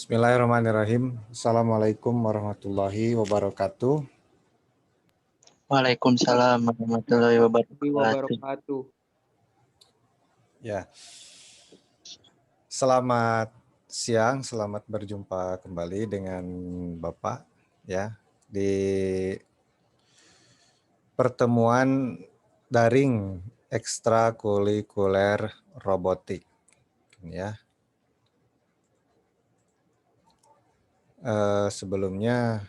Bismillahirrahmanirrahim. Assalamualaikum warahmatullahi wabarakatuh. Waalaikumsalam warahmatullahi wabarakatuh. wabarakatuh. Ya, selamat siang, selamat berjumpa kembali dengan Bapak ya di pertemuan daring ekstrakurikuler robotik ya. Sebelumnya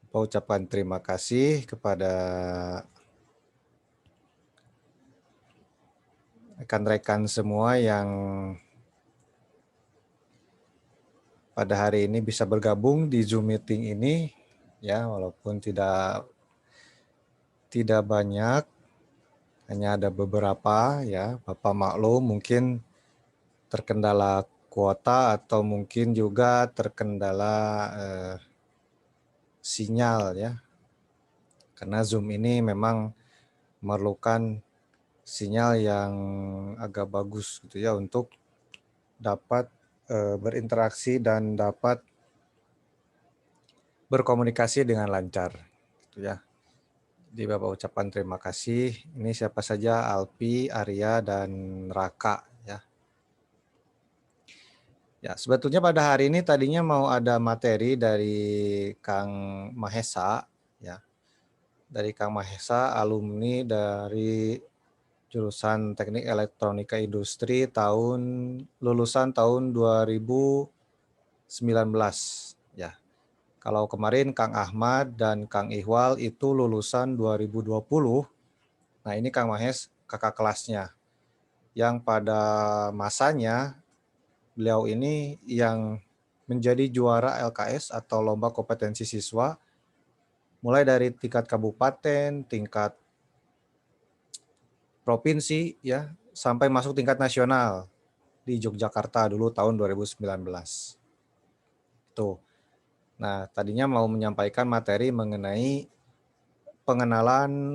Bapak ucapkan terima kasih kepada rekan-rekan semua yang pada hari ini bisa bergabung di Zoom meeting ini ya, walaupun tidak banyak, hanya ada beberapa ya. Bapak maklum mungkin terkendala kuota atau mungkin juga terkendala sinyal ya. Karena Zoom ini memang memerlukan sinyal yang agak bagus gitu ya untuk dapat berinteraksi dan dapat berkomunikasi dengan lancar gitu ya. Jadi Bapak ucapkan terima kasih. Ini siapa saja? Alpi, Arya, dan Raka ya. Ya, sebetulnya pada hari ini tadinya mau ada materi dari Kang Mahesa ya. Dari Kang Mahesa, alumni dari jurusan Teknik Elektronika Industri lulusan tahun 2019 ya. Kalau kemarin Kang Ahmad dan Kang Ihwal itu lulusan 2020. Nah, ini Kang Mahes kakak kelasnya. Yang pada masanya beliau ini yang menjadi juara LKS atau lomba kompetensi siswa mulai dari tingkat kabupaten, tingkat provinsi ya, sampai masuk tingkat nasional di Yogyakarta dulu tahun 2019. Tuh. Nah, tadinya mau menyampaikan materi mengenai pengenalan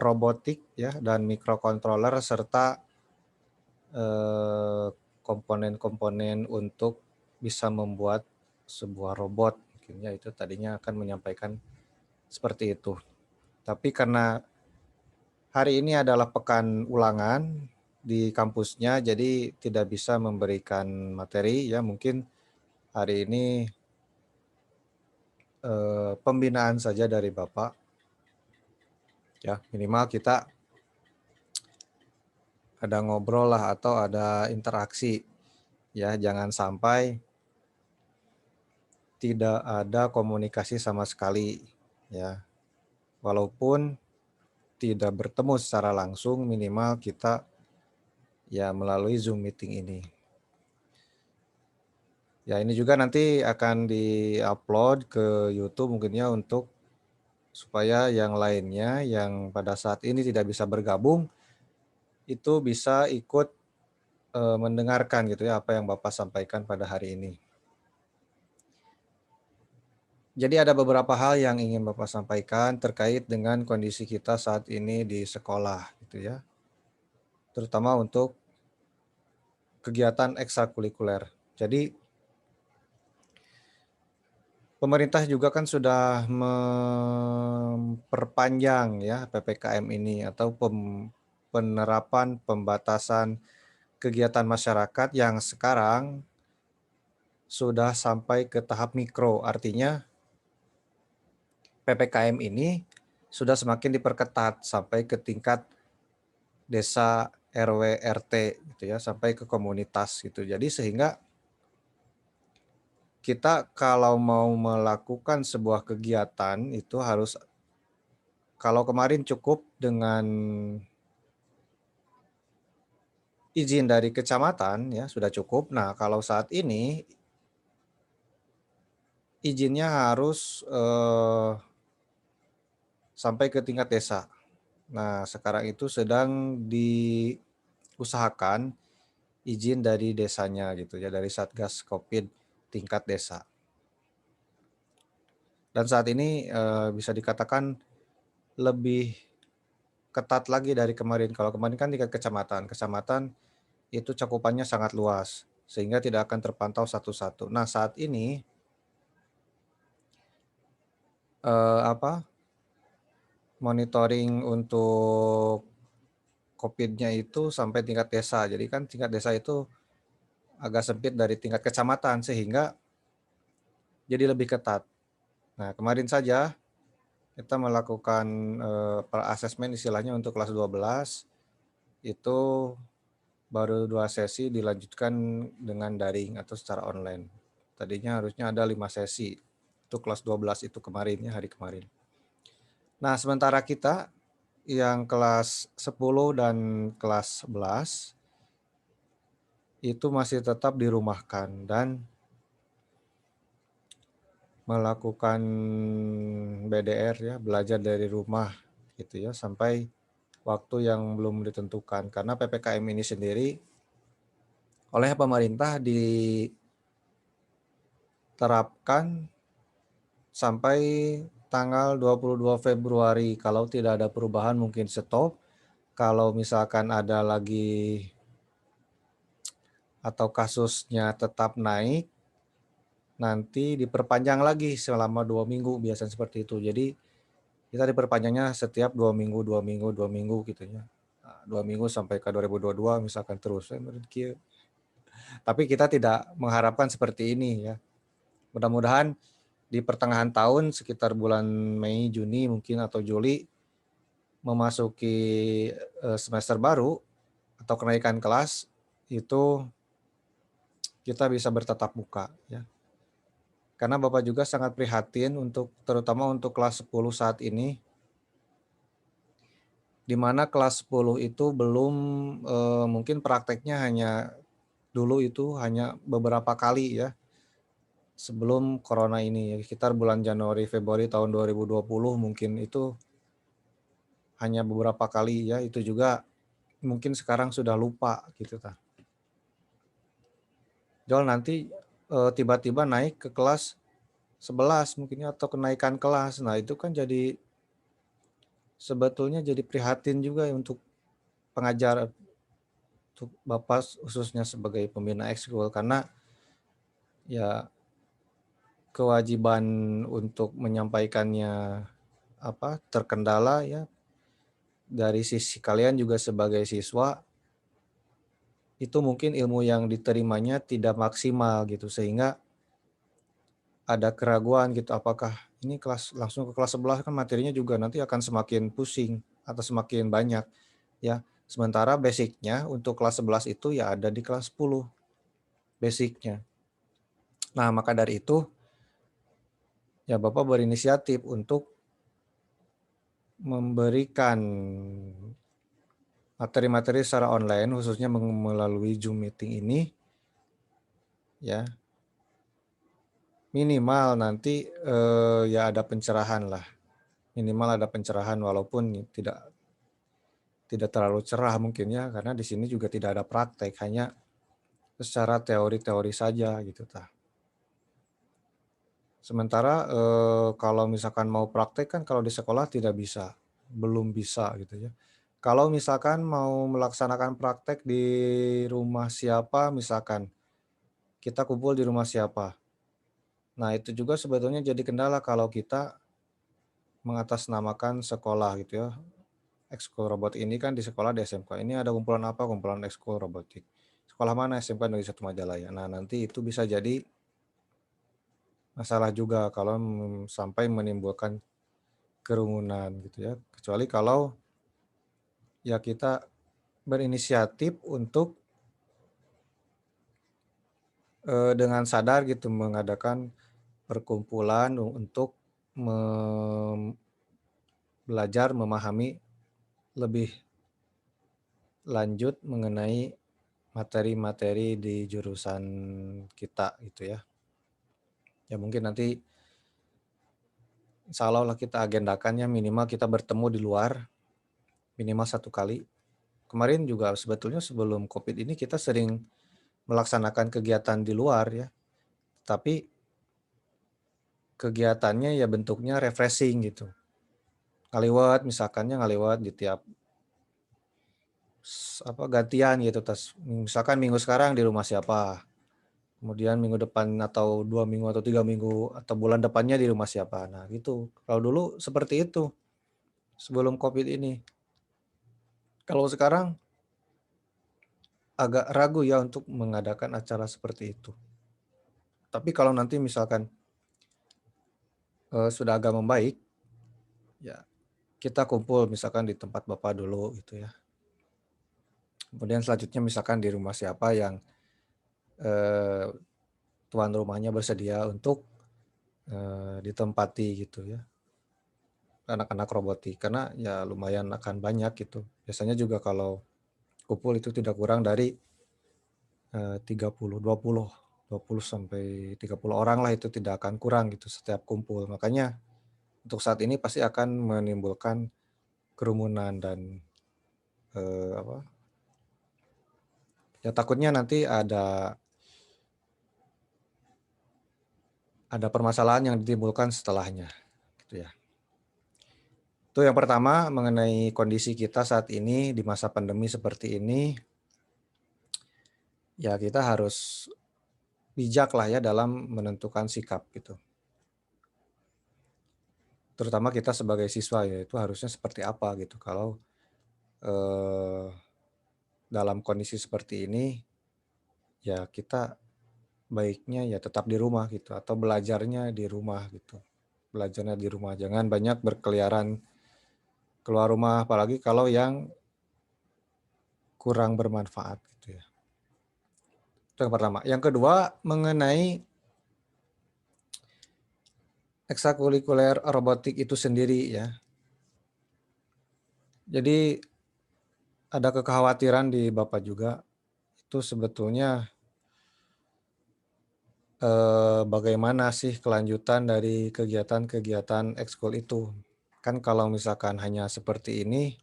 robotik ya dan mikrokontroler serta komponen-komponen untuk bisa membuat sebuah robot. Mungkin ya itu tadinya akan menyampaikan seperti itu. Tapi karena hari ini adalah pekan ulangan di kampusnya, jadi tidak bisa memberikan materi ya. Mungkin hari ini pembinaan saja dari Bapak. Ya, minimal kita ada ngobrol lah atau ada interaksi. Ya, jangan sampai tidak ada komunikasi sama sekali ya. Walaupun tidak bertemu secara langsung, minimal kita ya melalui Zoom meeting ini. Ya, ini juga nanti akan di-upload ke YouTube mungkinnya untuk supaya yang lainnya yang pada saat ini tidak bisa bergabung itu bisa ikut mendengarkan gitu ya apa yang Bapak sampaikan pada hari ini. Jadi ada beberapa hal yang ingin Bapak sampaikan terkait dengan kondisi kita saat ini di sekolah gitu ya. Terutama untuk kegiatan ekstrakurikuler. Jadi pemerintah juga kan sudah memperpanjang ya PPKM ini atau penerapan pembatasan kegiatan masyarakat yang sekarang sudah sampai ke tahap mikro. Artinya PPKM ini sudah semakin diperketat sampai ke tingkat desa, RW, RT gitu ya, sampai ke komunitas gitu. Jadi sehingga kita kalau mau melakukan sebuah kegiatan itu harus, kalau kemarin cukup dengan izin dari kecamatan ya sudah cukup. Nah, kalau saat ini izinnya harus sampai ke tingkat desa. Nah, sekarang itu sedang diusahakan izin dari desanya gitu ya, dari Satgas Covid tingkat desa. Dan saat ini bisa dikatakan lebih ketat lagi dari kemarin. Kalau kemarin kan tingkat kecamatan. Kecamatan itu cakupannya sangat luas. sehingga tidak akan terpantau satu-satu. Nah, saat ini monitoring untuk COVID-nya itu sampai tingkat desa. Jadi kan tingkat desa itu agak sempit dari tingkat kecamatan sehingga jadi lebih ketat. Nah, kemarin saja kita melakukan asesmen istilahnya untuk kelas 12 itu baru 2 sesi dilanjutkan dengan daring atau secara online. Tadinya harusnya ada 5 sesi. Itu kelas 12 itu kemarin ya, hari kemarin. Nah, sementara kita yang kelas 10 dan kelas 11 itu masih tetap dirumahkan dan melakukan BDR ya, belajar dari rumah gitu ya, sampai waktu yang belum ditentukan. Karena PPKM ini sendiri oleh pemerintah diterapkan sampai tanggal 22 Februari. Kalau tidak ada perubahan mungkin stop. Kalau misalkan ada lagi atau kasusnya tetap naik, nanti diperpanjang lagi selama 2 minggu, biasanya seperti itu. Jadi kita diperpanjangnya setiap 2 minggu, 2 minggu, 2 minggu gitu ya. 2 minggu sampai ke 2022 misalkan terus. Tapi kita tidak mengharapkan seperti ini ya. Mudah-mudahan di pertengahan tahun sekitar bulan Mei, Juni mungkin atau Juli memasuki semester baru atau kenaikan kelas itu kita bisa bertatap muka ya. Karena Bapak juga sangat prihatin terutama untuk kelas 10 saat ini, di mana kelas 10 itu belum mungkin prakteknya dulu itu hanya beberapa kali ya sebelum corona ini, sekitar bulan Januari Februari tahun 2020 mungkin itu hanya beberapa kali ya, itu juga mungkin sekarang sudah lupa gitu ta. Jol nanti tiba-tiba naik ke kelas 11 mungkinnya atau kenaikan kelas. Nah, itu kan sebetulnya jadi prihatin juga untuk pengajar, untuk Bapak khususnya sebagai pembina ekskul, karena ya kewajiban untuk menyampaikannya terkendala ya dari sisi kalian juga sebagai siswa, itu mungkin ilmu yang diterimanya tidak maksimal gitu, sehingga ada keraguan gitu, apakah ini langsung ke kelas 11 kan materinya juga nanti akan semakin pusing atau semakin banyak ya. Sementara basicnya untuk kelas 11 itu ya ada di kelas 10 basicnya. Nah, maka dari itu ya Bapak berinisiatif untuk memberikan materi-materi secara online khususnya melalui Zoom meeting ini ya. Minimal nanti ya ada pencerahan lah. Minimal ada pencerahan walaupun tidak terlalu cerah mungkin ya, karena di sini juga tidak ada praktek, hanya secara teori-teori saja gitu tah. Sementara kalau misalkan mau praktek kan kalau di sekolah belum bisa gitu ya. Kalau misalkan mau melaksanakan praktek di rumah siapa, misalkan kita kumpul di rumah siapa. Nah, itu juga sebetulnya jadi kendala kalau kita mengatasnamakan sekolah gitu ya. Ekskul robot ini kan di sekolah di SMK. Ini ada kumpulan apa? Kumpulan ekskul robotik. Sekolah mana? SMK Negeri 1 Majalaya. Nah, nanti itu bisa jadi masalah juga kalau sampai menimbulkan kerumunan gitu ya. Kecuali kalau ya kita berinisiatif untuk dengan sadar gitu mengadakan perkumpulan untuk belajar memahami lebih lanjut mengenai materi-materi di jurusan kita gitu ya. Ya mungkin nanti insya Allah lah kita agendakannya minimal kita bertemu di luar minimal 1 kali. Kemarin juga sebetulnya sebelum COVID ini kita sering melaksanakan kegiatan di luar ya. Tapi kegiatannya ya bentuknya refreshing gitu. Ngaliwat di tiap gantian gitu. Misalkan minggu sekarang di rumah siapa, kemudian minggu depan atau 2 minggu atau 3 minggu atau bulan depannya di rumah siapa. Nah gitu, kalau dulu seperti itu, sebelum Covid ini. Kalau sekarang agak ragu ya untuk mengadakan acara seperti itu. Tapi kalau nanti misalkan, sudah agak membaik, ya kita kumpul misalkan di tempat Bapak dulu gitu ya. Kemudian selanjutnya misalkan di rumah siapa yang, eee, tuan rumahnya bersedia untuk, ditempati gitu ya, anak-anak robotik. Karena ya lumayan akan banyak gitu. Biasanya juga kalau kumpul itu tidak kurang dari, 30, 20 sampai 30 orang lah itu tidak akan kurang gitu setiap kumpul. Makanya untuk saat ini pasti akan menimbulkan kerumunan dan, apa, ya takutnya nanti ada permasalahan yang ditimbulkan setelahnya, gitu ya. Itu yang pertama mengenai kondisi kita saat ini di masa pandemi seperti ini, ya kita harus bijak lah ya dalam menentukan sikap gitu. Terutama kita sebagai siswa ya, itu harusnya seperti apa gitu kalau, eee, dalam kondisi seperti ini, ya kita baiknya ya tetap di rumah gitu atau belajarnya di rumah gitu. Belajarnya di rumah, jangan banyak berkeliaran keluar rumah, apalagi kalau yang kurang bermanfaat gitu ya. Itu yang pertama. Yang kedua, mengenai ekstrakurikuler robotik itu sendiri ya. Jadi ada kekhawatiran di Bapak juga, itu sebetulnya, bagaimana sih kelanjutan dari kegiatan-kegiatan ekskul itu. Kan kalau misalkan hanya seperti ini,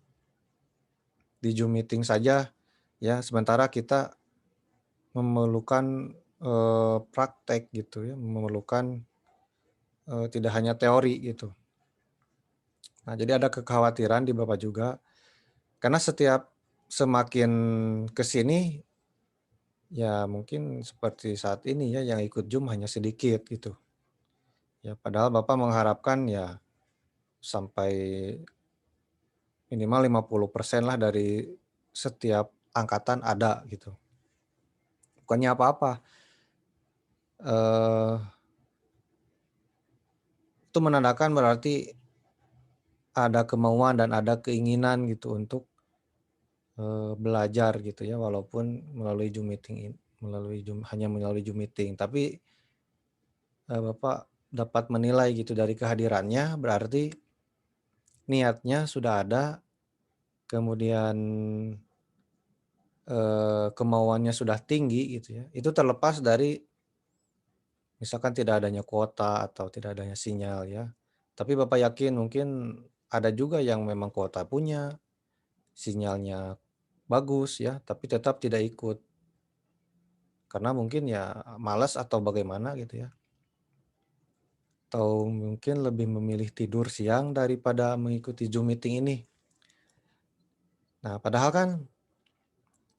di Zoom meeting saja ya, sementara kita memerlukan, praktek gitu ya, memerlukan, tidak hanya teori gitu. Nah, jadi ada kekhawatiran di Bapak juga, karena semakin ke sini, ya mungkin seperti saat ini ya, yang ikut Zoom hanya sedikit gitu. Ya padahal Bapak mengharapkan ya sampai minimal 50% lah dari setiap angkatan ada gitu. Bukannya apa-apa, eee, itu menandakan berarti ada kemauan dan ada keinginan gitu untuk, belajar gitu ya, walaupun melalui Zoom meeting. Tapi, Bapak dapat menilai gitu dari kehadirannya, berarti niatnya sudah ada, kemudian, kemauannya sudah tinggi gitu ya. Itu terlepas dari misalkan tidak adanya kuota atau tidak adanya sinyal ya. Tapi Bapak yakin mungkin ada juga yang memang kuota punya, sinyalnya bagus ya, tapi tetap tidak ikut. Karena mungkin ya malas atau bagaimana gitu ya. Atau mungkin lebih memilih tidur siang daripada mengikuti Zoom meeting ini. Nah, padahal kan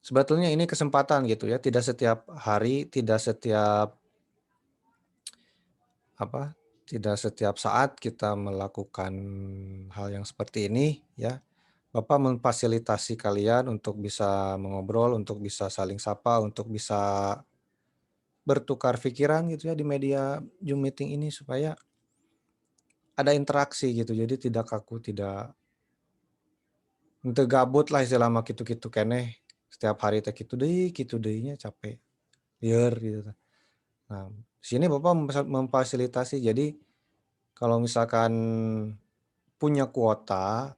sebetulnya ini kesempatan gitu ya, tidak setiap hari, apa, tidak setiap saat kita melakukan hal yang seperti ini ya. Bapak memfasilitasi kalian untuk bisa mengobrol, untuk bisa saling sapa, untuk bisa bertukar pikiran gitu ya di media Zoom meeting ini supaya ada interaksi gitu. Jadi tidak kaku, tidak henteu gabut lah istilah mah kitu-kitu keneh. Setiap hari teh kitu deui nya capek, lieur gitu tah. Nah, di sini Bapak memfasilitasi. Jadi kalau misalkan punya kuota,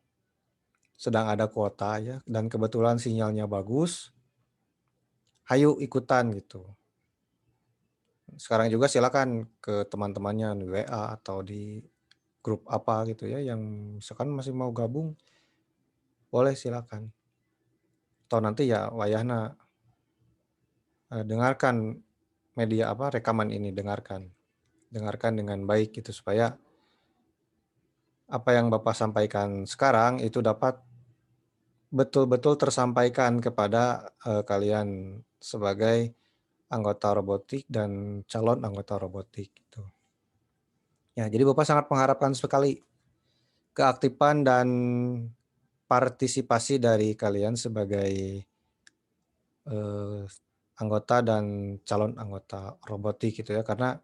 sedang ada kuota ya, dan kebetulan sinyalnya bagus, hayu ikutan gitu. Sekarang juga silakan ke teman-temannya di WA atau di grup apa gitu ya, yang misalkan masih mau gabung, boleh silakan. Atau nanti ya wayahna, dengarkan media apa, rekaman ini, dengarkan dengan baik gitu supaya apa yang Bapak sampaikan sekarang itu dapat betul-betul tersampaikan kepada, kalian sebagai anggota robotik dan calon anggota robotik gitu. Ya, jadi Bapak sangat mengharapkan sekali keaktifan dan partisipasi dari kalian sebagai, eee, anggota dan calon anggota robotik gitu ya, karena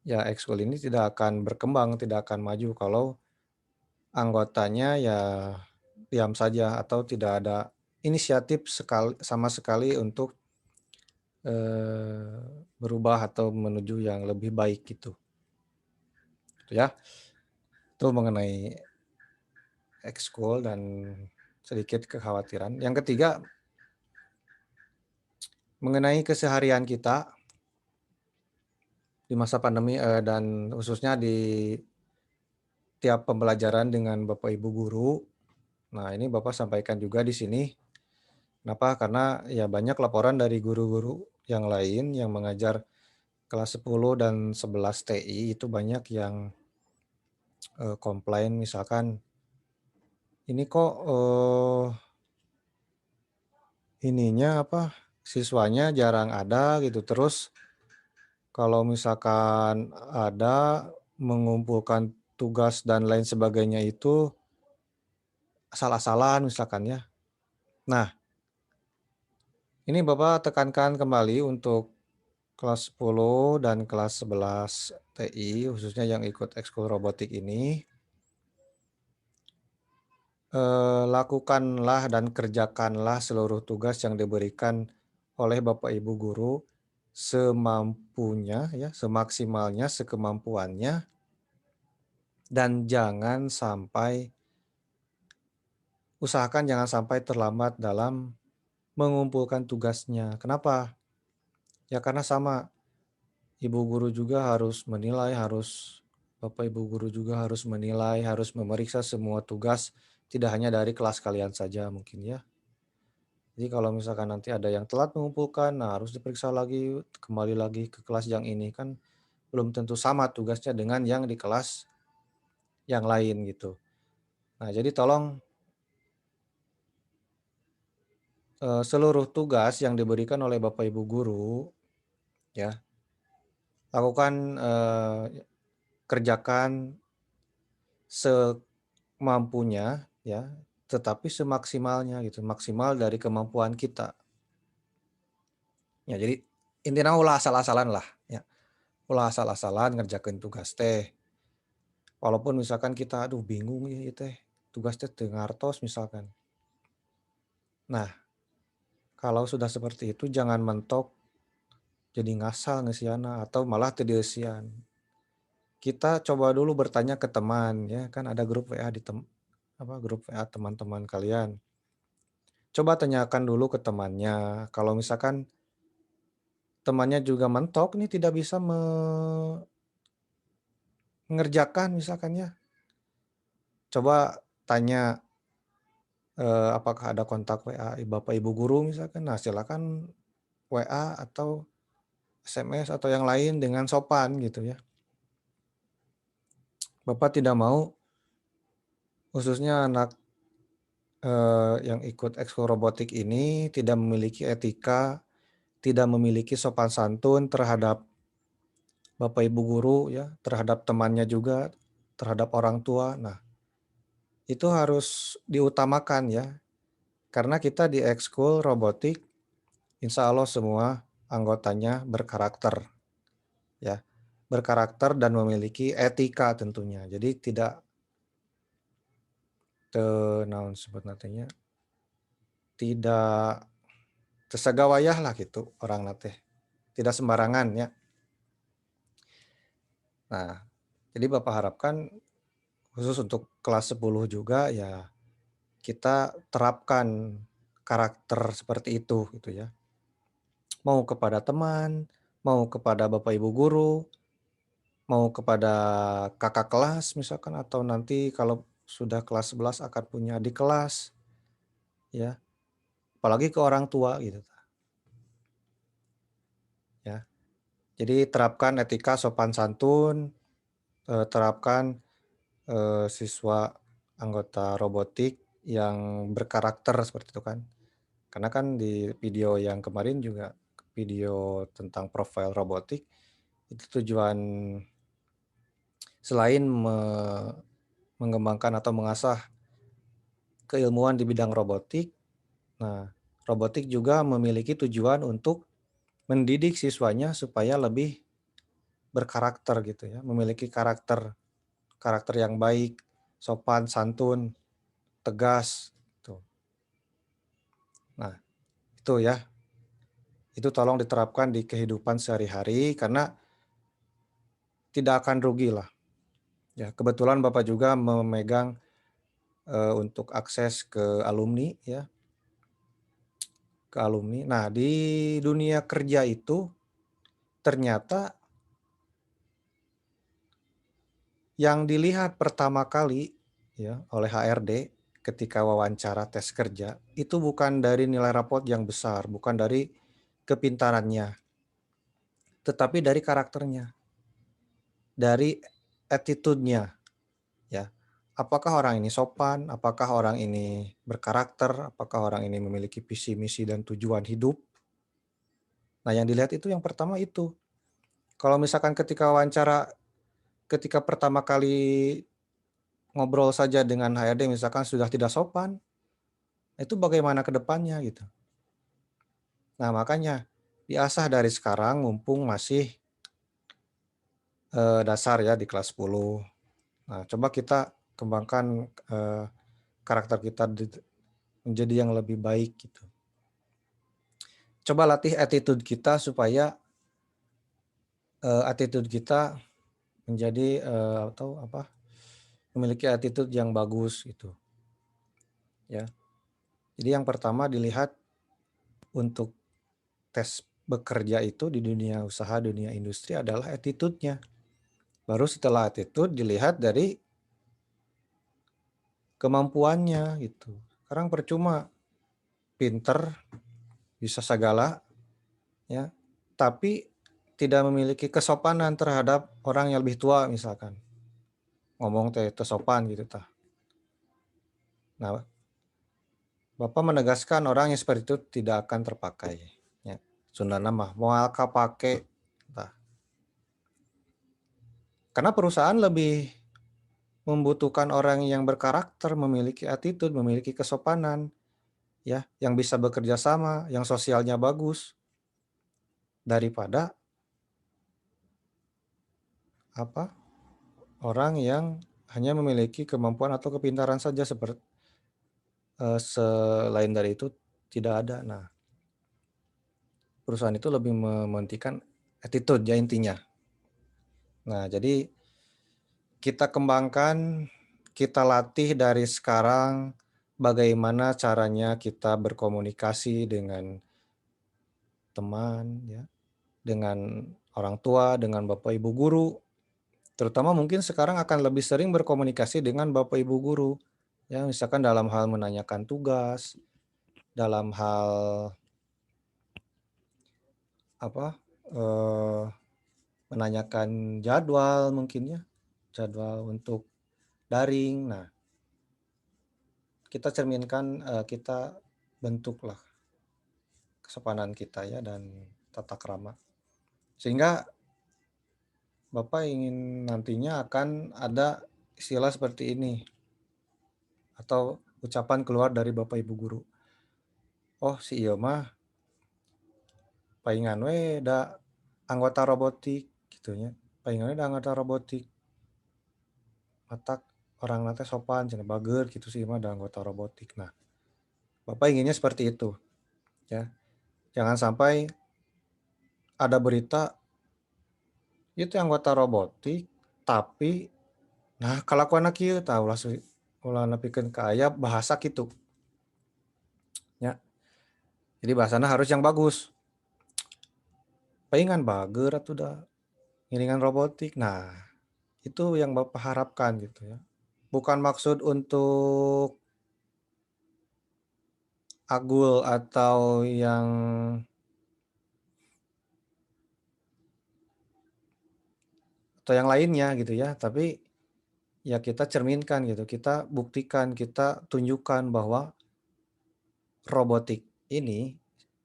ya ekskul ini tidak akan berkembang, tidak akan maju kalau anggotanya ya diam saja atau tidak ada inisiatif sama sekali untuk, eee, berubah atau menuju yang lebih baik gitu ya. Itu mengenai ekskul dan sedikit kekhawatiran. Yang ketiga, mengenai keseharian kita di masa pandemi, dan khususnya di tiap pembelajaran dengan Bapak Ibu guru. Nah, ini Bapak sampaikan juga di sini. Kenapa? Karena ya banyak laporan dari guru-guru yang lain yang mengajar kelas 10 dan 11 TI itu banyak yang, komplain misalkan, "Ini kok, ininya apa, siswanya jarang ada," gitu. Terus kalau misalkan ada mengumpulkan tugas dan lain sebagainya itu asal-asalan misalkan ya. Nah, ini Bapak tekankan kembali untuk kelas 10 dan kelas 11 TI, khususnya yang ikut ekskul robotik ini, lakukanlah dan kerjakanlah seluruh tugas yang diberikan oleh Bapak Ibu guru semampunya ya, semaksimalnya, sekemampuannya, dan jangan sampai usahakan jangan sampai terlambat dalam mengumpulkan tugasnya. Kenapa? Ya karena sama, ibu guru juga harus menilai, Bapak Ibu guru juga harus menilai, harus memeriksa semua tugas, tidak hanya dari kelas kalian saja mungkin ya. Jadi kalau misalkan nanti ada yang telat mengumpulkan, nah harus diperiksa lagi, kembali lagi ke kelas yang ini, kan belum tentu sama tugasnya dengan yang di kelas yang lain gitu. Nah jadi tolong, seluruh tugas yang diberikan oleh Bapak Ibu guru ya, lakukan, kerjakan semampunya ya, tetapi semaksimalnya gitu, maksimal dari kemampuan kita. Ya jadi intinya ulah asal-asalan lah ya, ulah asal-asalan ngerjakeun tugas teh. Walaupun misalkan kita, aduh bingung ieu teh, tugas teh teu ngartos misalkan. Nah, kalau sudah seperti itu jangan mentok jadi ngasal ngeusiana atau malah teu dieusian. Kita coba dulu bertanya ke teman ya, kan ada grup WA grup WA teman-teman kalian. Coba tanyakan dulu ke temannya, kalau misalkan temannya juga mentok nih tidak bisa mengerjakan misalkan ya, coba tanya, apakah ada kontak WA Bapak Ibu guru misalkan. Nah silakan WA atau SMS atau yang lain dengan sopan gitu ya. Bapak tidak mau khususnya anak, yang ikut ekskul robotik ini tidak memiliki etika, tidak memiliki sopan santun terhadap Bapak Ibu guru ya, terhadap temannya juga, terhadap orang tua. Nah, itu harus diutamakan ya, karena kita di ekskul robotik, insya Allah semua anggotanya berkarakter ya, berkarakter dan memiliki etika tentunya. Jadi tidak naon sebutna teh nya, tidak tesagawayah lah gitu orangna teh, tidak sembarangan ya. Nah, jadi Bapak harapkan khusus untuk kelas 10 juga ya kita terapkan karakter seperti itu gitu ya. Mau kepada teman, mau kepada Bapak Ibu guru, mau kepada kakak kelas misalkan atau nanti kalau sudah kelas 11 akan punya adik kelas ya, apalagi ke orang tua gitu ya. Jadi terapkan etika sopan santun, terapkan, siswa anggota robotik yang berkarakter seperti itu kan. Karena kan di video yang kemarin juga video tentang profil robotik, itu tujuan selain mengembangkan atau mengasah keilmuan di bidang robotik, nah robotik juga memiliki tujuan untuk mendidik siswanya supaya lebih berkarakter gitu ya, memiliki karakter yang baik, sopan, santun, tegas, tuh. Nah, itu ya, itu tolong diterapkan di kehidupan sehari-hari karena tidak akan rugi lah. Ya, kebetulan Bapak juga memegang untuk akses ke alumni ya, ke alumni. Nah, di dunia kerja itu ternyata yang dilihat pertama kali ya oleh HRD ketika wawancara tes kerja itu bukan dari nilai rapot yang besar, bukan dari kepintarannya, tetapi dari karakternya, dari attitude-nya ya. Apakah orang ini sopan, apakah orang ini berkarakter, apakah orang ini memiliki visi misi dan tujuan hidup. Nah, yang dilihat itu yang pertama itu. Kalau misalkan ketika wawancara, ketika pertama kali ngobrol saja dengan HRD misalkan sudah tidak sopan, itu bagaimana ke depannya gitu. Nah, makanya diasah dari sekarang mumpung masih dasar ya di kelas 10. Nah, coba kita kembangkan karakter kita menjadi yang lebih baik gitu. Coba latih attitude kita supaya attitude kita menjadi atau apa? Memiliki attitude yang bagus gitu. Ya. Jadi yang pertama dilihat untuk tes bekerja itu di dunia usaha, dunia industri adalah attitude-nya. Baru setelah attitude dilihat dari kemampuannya gitu. Sekarang percuma pinter, bisa segala ya, tapi tidak memiliki kesopanan terhadap orang yang lebih tua misalkan. Ngomong teh sopan gitu tah. Nah, Bapak menegaskan orang yang seperti itu tidak akan terpakai. Ya. Sundana mah moal kapake. Tah. Karena perusahaan lebih membutuhkan orang yang berkarakter, memiliki attitude, memiliki kesopanan, ya, yang bisa bekerja sama, yang sosialnya bagus, daripada apa orang yang hanya memiliki kemampuan atau kepintaran saja seperti selain dari itu tidak ada. Nah, perusahaan itu lebih mementingkan attitude ya intinya. Nah, jadi kita kembangkan, kita latih dari sekarang bagaimana caranya kita berkomunikasi dengan teman, ya, dengan orang tua, dengan bapak ibu guru. Terutama mungkin sekarang akan lebih sering berkomunikasi dengan bapak ibu guru. Ya, misalkan dalam hal menanyakan tugas, dalam hal apa menanyakan jadwal mungkin ya, jadwal untuk daring. Nah, kita cerminkan, kita bentuklah kesopanan kita ya dan tata krama. Sehingga Bapak ingin nantinya akan ada istilah seperti ini atau ucapan keluar dari Bapak Ibu guru. Oh, si ieu mah paingan we da anggota robotik gitu nya. Paingan we da anggota robotik. Matak orang nate sopan cenah bager gitu sih mah da anggota robotik. Nah, Bapak inginnya seperti itu ya. Jangan sampai ada berita itu anggota robotik tapi nah kalakuanna kieu tah ulah nepikeun ka aya bahasa kitu nya. Jadi bahasana harus yang bagus. Paingan bager atuh da ngiringan robotik. Nah, itu yang Bapak harapkan gitu ya. Bukan maksud untuk agul atau yang lainnya gitu ya, tapi ya kita cerminkan gitu, kita buktikan, kita tunjukkan bahwa robotik ini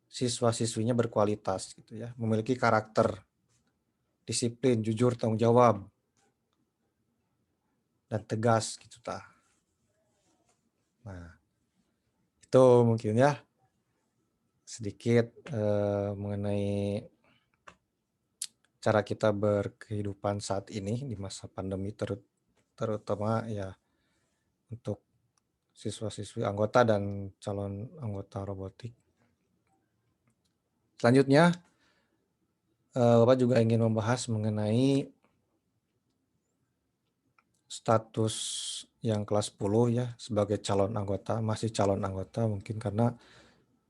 siswa-siswinya berkualitas gitu ya, memiliki karakter, disiplin, jujur, tanggung jawab, dan tegas gitu ta. Nah, itu mungkin ya sedikit mengenai cara kita berkehidupan saat ini di masa pandemi, terutama ya untuk siswa-siswi anggota dan calon anggota robotik. Selanjutnya, Bapak juga ingin membahas mengenai status yang kelas 10 ya sebagai calon anggota, masih calon anggota mungkin karena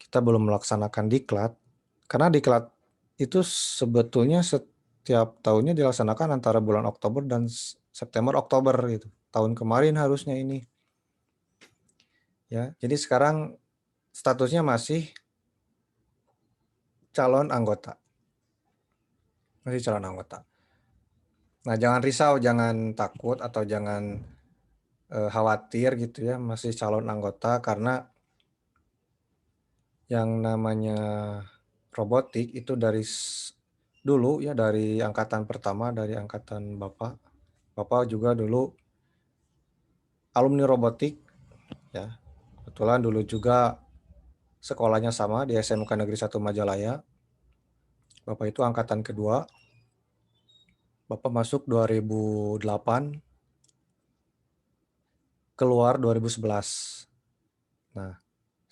kita belum melaksanakan diklat. Karena diklat itu sebetulnya setiap tahunnya dilaksanakan antara bulan Oktober dan September Oktober gitu. Tahun kemarin harusnya ini. Ya, jadi sekarang statusnya masih calon anggota. Masih calon anggota. Nah, jangan risau, jangan takut atau jangan khawatir gitu ya, masih calon anggota karena yang namanya robotik itu dari dulu ya, dari angkatan pertama, dari angkatan Bapak. Bapak juga dulu alumni robotik ya. Kebetulan dulu juga sekolahnya sama di SMK Negeri 1 Majalaya. Bapak itu angkatan kedua. Bapak masuk 2008, keluar 2011. Nah,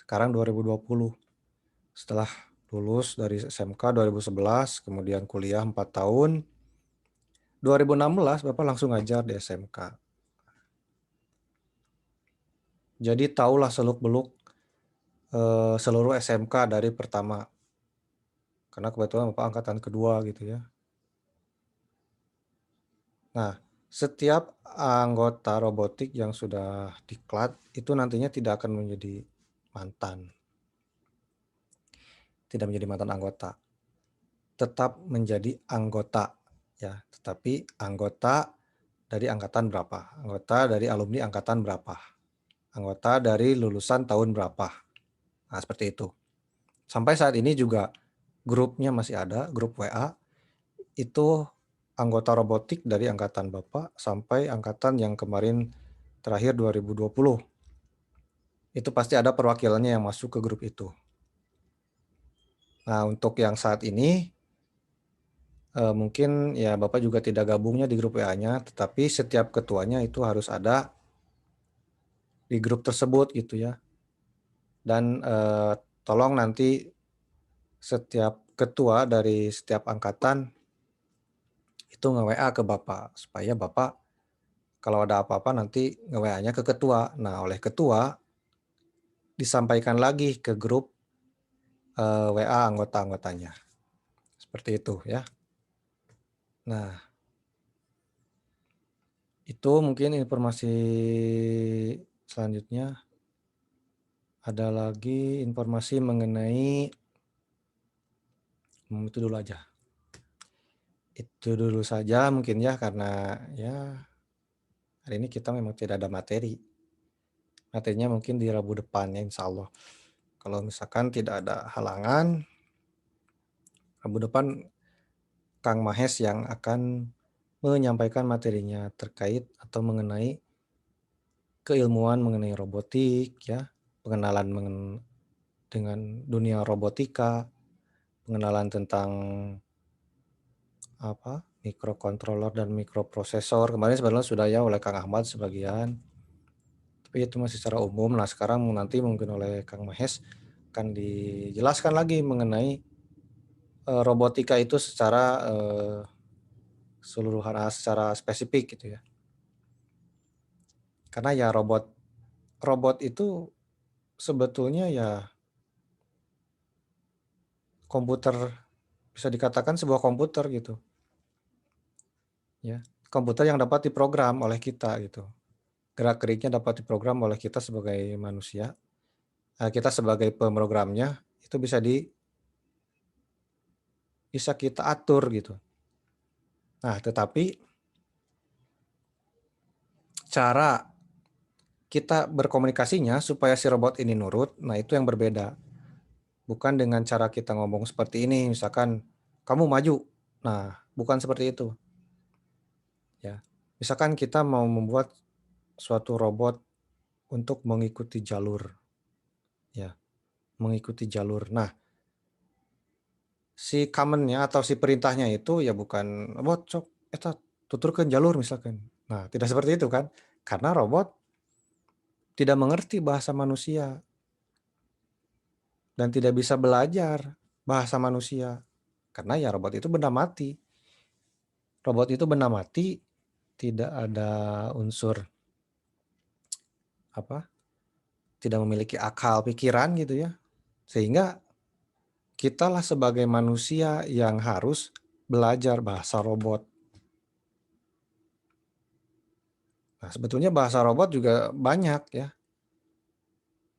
sekarang 2020. Setelah lulus dari SMK 2011, kemudian kuliah 4 tahun. 2016 Bapak langsung ngajar di SMK. Jadi tahulah seluk-beluk seluruh SMK dari pertama. Karena kebetulan Bapak angkatan kedua gitu ya. Nah, setiap anggota robotik yang sudah diklat itu nantinya tidak akan menjadi mantan. Tidak menjadi mantan anggota. Tetap menjadi anggota ya, tetapi anggota dari angkatan berapa? Anggota dari alumni angkatan berapa? Anggota dari lulusan tahun berapa? Nah, seperti itu. Sampai saat ini juga grupnya masih ada, grup WA. Itu anggota robotik dari angkatan Bapak sampai angkatan yang kemarin terakhir 2020. Itu pasti ada perwakilannya yang masuk ke grup itu. Nah, untuk yang saat ini mungkin ya Bapak juga tidak gabungnya di grup WA-nya, tetapi setiap ketuanya itu harus ada di grup tersebut gitu ya. Dan tolong nanti setiap ketua dari setiap angkatan itu nge-WA ke Bapak supaya Bapak kalau ada apa-apa nanti nge-WA-nya ke ketua. Nah, oleh ketua disampaikan lagi ke grup WA anggota-anggotanya. Seperti itu ya. Nah, itu mungkin informasi selanjutnya. Ada lagi informasi mengenai itu dulu aja. Itu dulu saja mungkin ya karena ya hari ini kita memang tidak ada materi. Materinya mungkin di Rabu depan ya insya Allah. Kalau misalkan tidak ada halangan, Rabu depan Kang Mahes yang akan menyampaikan materinya terkait atau mengenai keilmuan mengenai robotik ya, pengenalan dengan dunia robotika, pengenalan tentang mikrokontroler dan mikroprosesor. Kemarin sebenarnya sudah ya oleh Kang Ahmad sebagian. Tapi itu masih secara umum. Nah, sekarang nanti mungkin oleh Kang Mahes akan dijelaskan lagi mengenai robotika itu secara keseluruhan, secara spesifik gitu ya. Karena ya robot itu sebetulnya ya komputer, bisa dikatakan sebuah komputer gitu. Ya, komputer yang dapat diprogram oleh kita gitu. Gerak-geriknya dapat diprogram oleh kita sebagai manusia. Kita sebagai pemrogramnya itu bisa kita atur gitu. Nah, tetapi cara kita berkomunikasinya supaya si robot ini nurut, nah itu yang berbeda. Bukan dengan cara kita ngomong seperti ini, misalkan kamu maju. Nah, bukan seperti itu. Ya, misalkan kita mau membuat suatu robot untuk mengikuti jalur, ya, mengikuti jalur. Nah, si command-nya atau si perintahnya itu ya bukan robot cok eta tuturkeun jalur misalkan. Nah, tidak seperti itu kan? Karena robot tidak mengerti bahasa manusia dan tidak bisa belajar bahasa manusia. Karena ya robot itu benda mati. Robot itu benda mati, tidak ada unsur apa? Tidak memiliki akal pikiran gitu ya. Sehingga kitalah sebagai manusia yang harus belajar bahasa robot. Nah, sebetulnya bahasa robot juga banyak ya.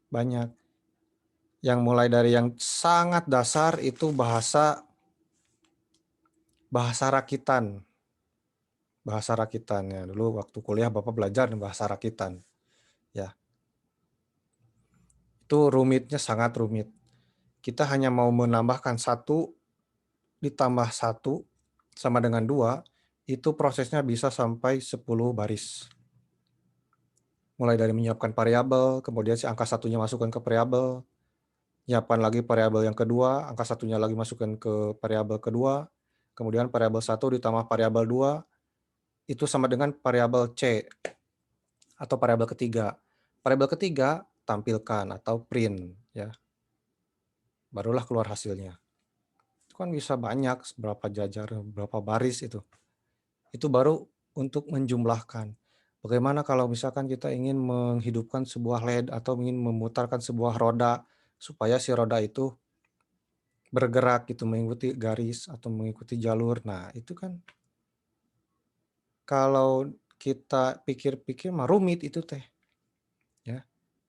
Banyak. Yang mulai dari yang sangat dasar itu bahasa rakitan. Bahasa rakitan ya. Dulu waktu kuliah Bapak belajar bahasa rakitan. Ya. Itu rumitnya sangat rumit. Kita hanya mau menambahkan 1 ditambah 1 sama dengan 2, itu prosesnya bisa sampai 10 baris. Mulai dari menyiapkan variabel, kemudian si angka 1-nya masukkan ke variabel, nyiapkan lagi variabel yang kedua, angka 1-nya lagi masukkan ke variabel kedua, kemudian variabel 1 ditambah variabel 2, itu sama dengan variabel C atau variabel ketiga. Variabel ketiga tampilkan atau print ya. Barulah keluar hasilnya. Itu kan bisa banyak, berapa jajar, berapa baris itu. Itu baru untuk menjumlahkan. Bagaimana kalau misalkan kita ingin menghidupkan sebuah LED atau ingin memutarkan sebuah roda supaya si roda itu bergerak gitu mengikuti garis atau mengikuti jalur. Nah, itu kan kalau kita pikir-pikir mah rumit itu teh, ya.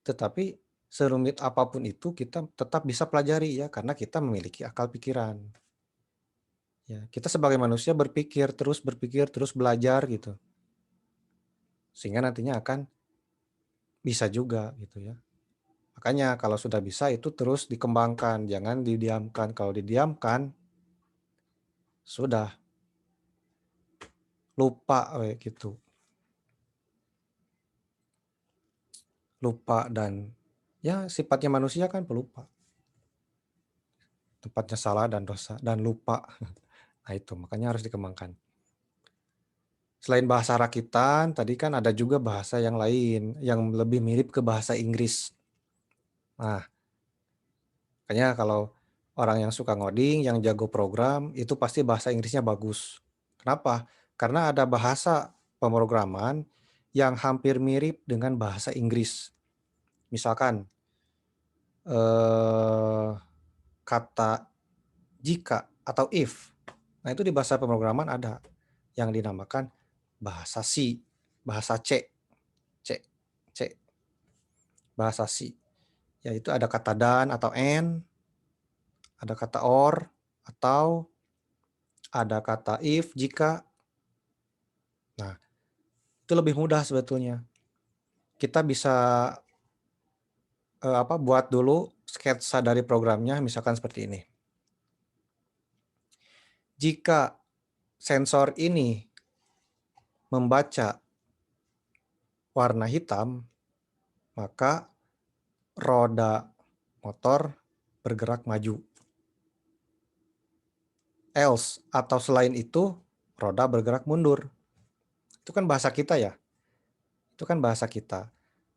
Tetapi serumit apapun itu kita tetap bisa pelajari ya karena kita memiliki akal pikiran. Ya, kita sebagai manusia berpikir terus belajar gitu. Sehingga nantinya akan bisa juga gitu ya. Makanya kalau sudah bisa itu terus dikembangkan, jangan didiamkan. Kalau didiamkan sudah lupa gitu. Lupa dan ya sifatnya manusia kan pelupa. Tempatnya salah dan dosa dan lupa. Nah itu makanya harus dikembangkan. Selain bahasa rakitan, tadi kan ada juga bahasa yang lain yang lebih mirip ke bahasa Inggris. Nah, makanya kalau orang yang suka ngoding, yang jago program, itu pasti bahasa Inggrisnya bagus. Kenapa? Karena ada bahasa pemrograman yang hampir mirip dengan bahasa Inggris. Misalkan kata jika atau if. Nah, itu di bahasa pemrograman ada yang dinamakan bahasa C, bahasa C, C, C, bahasa C. Yaitu ada kata dan atau and, ada kata or atau ada kata if jika. Nah, itu lebih mudah sebetulnya. Kita bisa buat dulu sketsa dari programnya misalkan seperti ini. Jika sensor ini membaca warna hitam, maka roda motor bergerak maju. Else atau selain itu, roda bergerak mundur. Itu kan bahasa kita ya. Itu kan bahasa kita.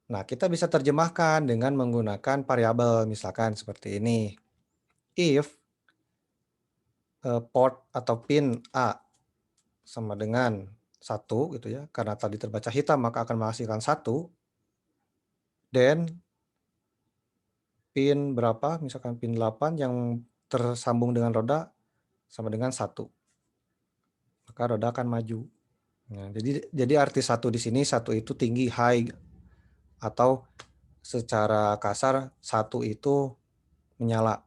Nah, kita bisa terjemahkan dengan menggunakan variabel misalkan seperti ini. If port atau pin A sama dengan 1 gitu ya, karena tadi terbaca hitam maka akan menghasilkan 1. Dan pin berapa, misalkan pin 8 yang tersambung dengan roda sama dengan 1. Maka roda akan maju. Nah, jadi arti 1 di sini, 1 itu tinggi, high, atau secara kasar 1 itu menyala.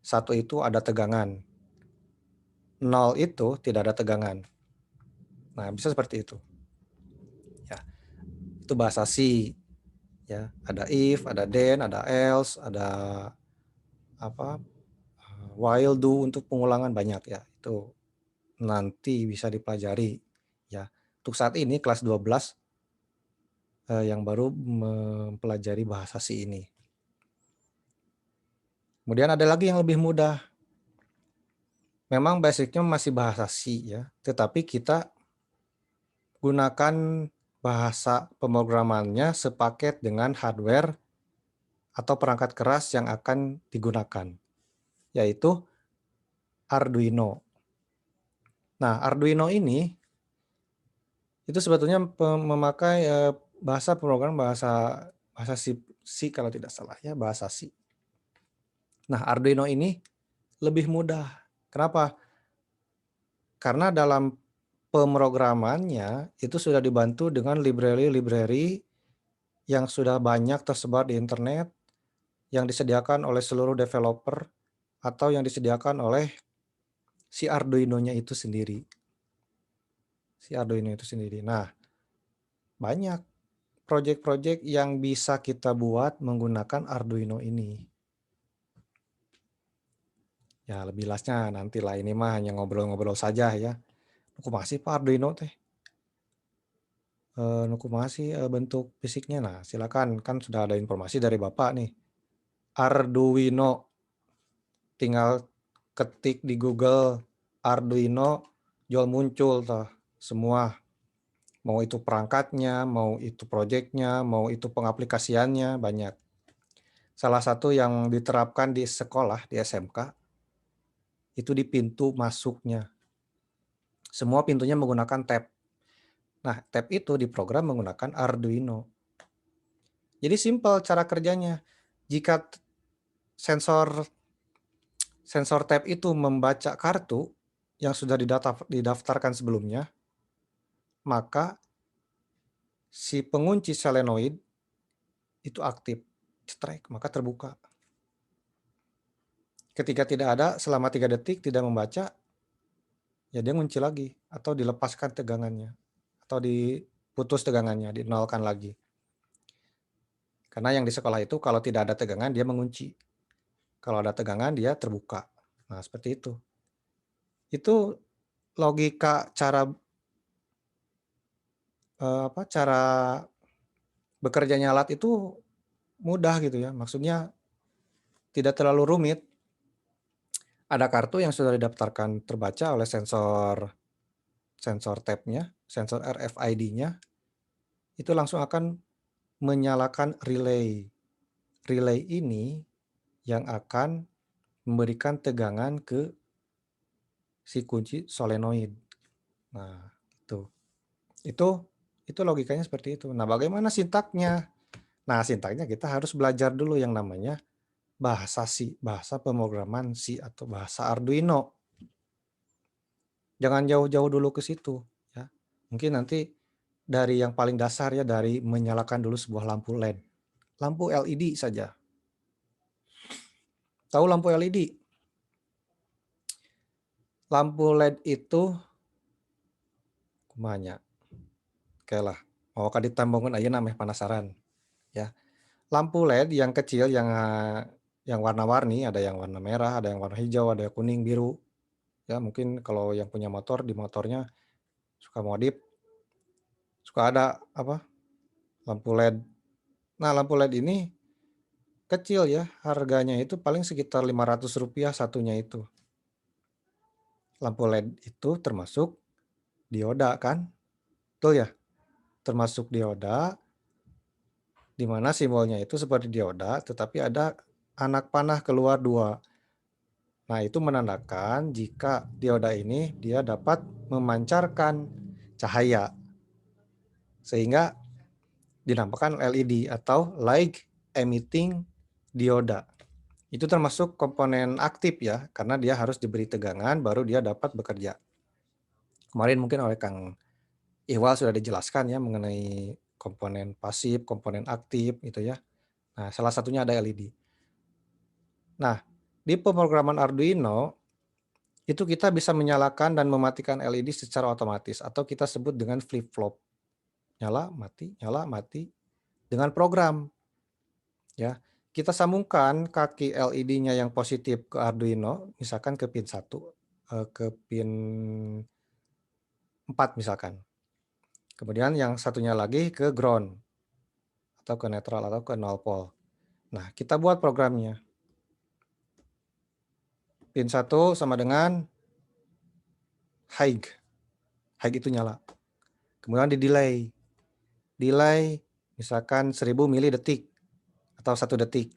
1 itu ada tegangan. 0 itu tidak ada tegangan. Nah, bisa seperti itu. Ya. Itu bahasa C. Ya, ada if, ada then, ada else, ada while do untuk pengulangan banyak ya. Itu nanti bisa dipelajari ya. Untuk saat ini kelas 12 yang baru mempelajari bahasa C ini. Kemudian ada lagi yang lebih mudah. Memang basicnya masih bahasa C ya, tetapi kita gunakan bahasa pemrogramannya sepaket dengan hardware atau perangkat keras yang akan digunakan, yaitu Arduino. Nah, Arduino ini itu sebetulnya memakai bahasa pemrograman bahasa C kalau tidak salah ya, bahasa C. Nah, Arduino ini lebih mudah. Kenapa? Karena dalam pemrogramannya itu sudah dibantu dengan library-library yang sudah banyak tersebar di internet, yang disediakan oleh seluruh developer atau yang disediakan oleh si Arduino-nya itu sendiri. Si Arduino itu sendiri. Nah, banyak project-project yang bisa kita buat menggunakan Arduino ini. Ya, lebih jelasnya nantilah, ini mah hanya ngobrol-ngobrol saja ya. Aku masih Pak Arduino teh. Nuku masih bentuk fisiknya. Nah, silakan, kan sudah ada informasi dari Bapak nih. Arduino, tinggal ketik di Google Arduino, jual muncul tuh semua. Mau itu perangkatnya, mau itu projectnya, mau itu pengaplikasiannya, banyak. Salah satu yang diterapkan di sekolah, di SMK, itu di pintu masuknya. Semua pintunya menggunakan tab. Nah, tab itu diprogram menggunakan Arduino. Jadi simpel cara kerjanya. Jika sensor tab itu membaca kartu yang sudah didaftarkan sebelumnya, maka si pengunci solenoid itu aktif, cetrek, maka terbuka. Ketika tidak ada, selama 3 detik tidak membaca, ya dia ngunci lagi, atau dilepaskan tegangannya, atau diputus tegangannya, dinolkan lagi. Karena yang di sekolah itu kalau tidak ada tegangan dia mengunci. Kalau ada tegangan dia terbuka. Nah, seperti itu. Itu logika cara bekerjanya alat itu mudah gitu ya. Maksudnya tidak terlalu rumit. Ada kartu yang sudah didaftarkan terbaca oleh sensor tab-nya, sensor RFID-nya. Itu langsung akan menyalakan relay. Relay ini yang akan memberikan tegangan ke si kunci solenoid. Nah, itu logikanya seperti itu. Nah, bagaimana sintaknya? Nah, sintaknya kita harus belajar dulu yang namanya bahasa C, bahasa pemrograman C atau bahasa Arduino. Jangan jauh-jauh dulu ke situ ya. Mungkin nanti dari yang paling dasar ya, dari menyalakan dulu sebuah lampu LED. Lampu LED saja. Tahu lampu LED? Lampu LED itu kumanya. Oke lah. Mau ditambungkan aja namanya penasaran ya. Lampu LED yang kecil yang warna-warni, ada yang warna merah, ada yang warna hijau, ada yang kuning, biru. Ya, mungkin kalau yang punya motor, di motornya suka modif, suka ada lampu LED. Nah, lampu LED ini kecil ya, harganya itu paling sekitar Rp500 satunya itu. Lampu LED itu termasuk dioda kan? Betul ya? Termasuk dioda, di mana simbolnya itu seperti dioda, tetapi ada anak panah keluar 2. Nah, itu menandakan jika dioda ini dia dapat memancarkan cahaya, sehingga dinamakan LED atau light emitting dioda. Itu termasuk komponen aktif ya, karena dia harus diberi tegangan baru dia dapat bekerja. Kemarin mungkin oleh Kang Ihwal sudah dijelaskan ya mengenai komponen pasif, komponen aktif gitu ya. Nah, salah satunya ada LED. Nah, di pemrograman Arduino itu kita bisa menyalakan dan mematikan LED secara otomatis atau kita sebut dengan flip-flop. Nyala, mati, dengan program. Ya. kita sambungkan kaki LED-nya yang positif ke Arduino, misalkan ke pin 1, ke pin 4 misalkan. Kemudian yang satunya lagi ke ground, atau ke netral, atau ke 0 volt. Nah, kita buat programnya. Pin 1 sama dengan high. High itu nyala. Kemudian di delay. Delay misalkan 1000 mili detik atau 1 detik.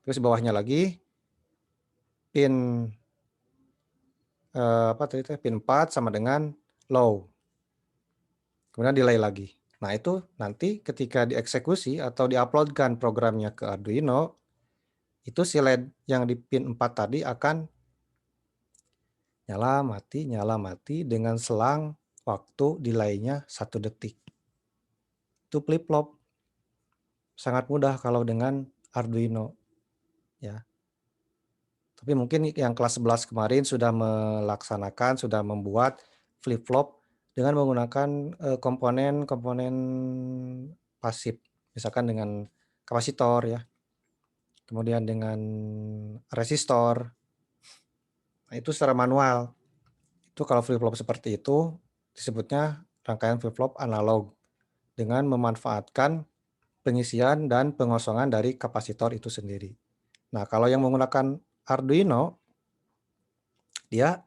Terus bawahnya lagi pin pin 4 sama dengan low. Kemudian delay lagi. Nah, itu nanti ketika dieksekusi atau diuploadkan programnya ke Arduino, itu si LED yang di pin 4 tadi akan nyala mati dengan selang waktu delay-nya 1 detik. Itu flip-flop. Sangat mudah kalau dengan Arduino, ya. Tapi mungkin yang kelas 11 kemarin sudah melaksanakan, sudah membuat flip-flop dengan menggunakan komponen-komponen pasif, misalkan dengan kapasitor, ya. Kemudian dengan resistor. Nah, itu secara manual. Itu kalau flip-flop seperti itu disebutnya rangkaian flip-flop analog dengan memanfaatkan pengisian dan pengosongan dari kapasitor itu sendiri. Nah, kalau yang menggunakan Arduino, dia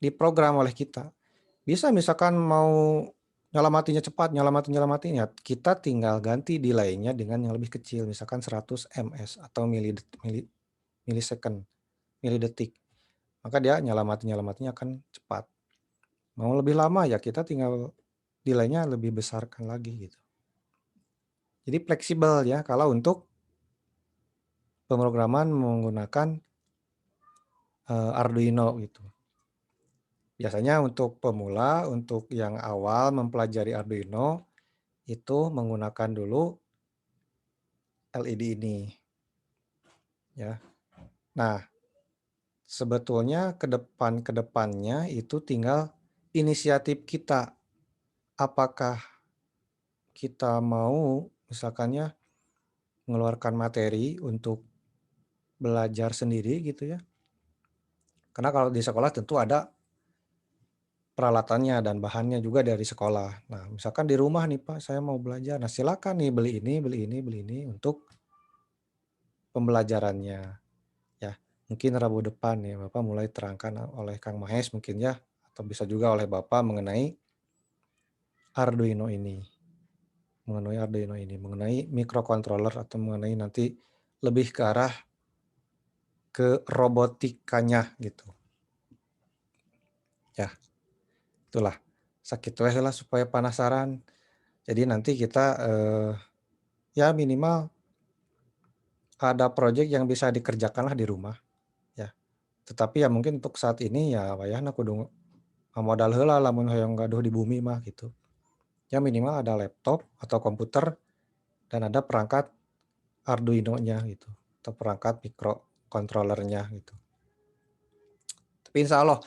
diprogram oleh kita. Bisa misalkan mau nyala matinya cepat, nyala matinya, kita tinggal ganti delay-nya dengan yang lebih kecil, misalkan 100 ms atau millisecond, milidetik. Maka dia nyala matinya akan cepat. Mau lebih lama ya kita tinggal delay-nya lebih besarkan lagi gitu. Jadi fleksibel ya kalau untuk pemrograman menggunakan Arduino gitu. Biasanya untuk pemula, untuk yang awal mempelajari Arduino, itu menggunakan dulu LED ini. Ya. Nah, sebetulnya ke depannya itu tinggal inisiatif kita. Apakah kita mau misalkannya mengeluarkan materi untuk belajar sendiri gitu ya. Karena kalau di sekolah tentu ada peralatannya dan bahannya juga dari sekolah. Nah, misalkan di rumah nih Pak, saya mau belajar. Nah, silakan nih beli ini untuk pembelajarannya. Ya, mungkin Rabu depan ya Bapak mulai terangkan oleh Kang Mahes mungkin ya, atau bisa juga oleh Bapak mengenai Arduino ini. Mengenai microcontroller atau mengenai nanti lebih ke arah ke robotikanya gitu. Ya, itulah. Sakit weh lah supaya penasaran. Jadi nanti kita ya minimal ada proyek yang bisa dikerjakanlah di rumah ya. Tetapi ya mungkin untuk saat ini ya wayahna kudu modal heula lamun hoyong gaduh di bumi mah gitu. Ya minimal ada laptop atau komputer dan ada perangkat Arduino-nya gitu atau perangkat microcontroller-nya gitu. Tapi insya Allah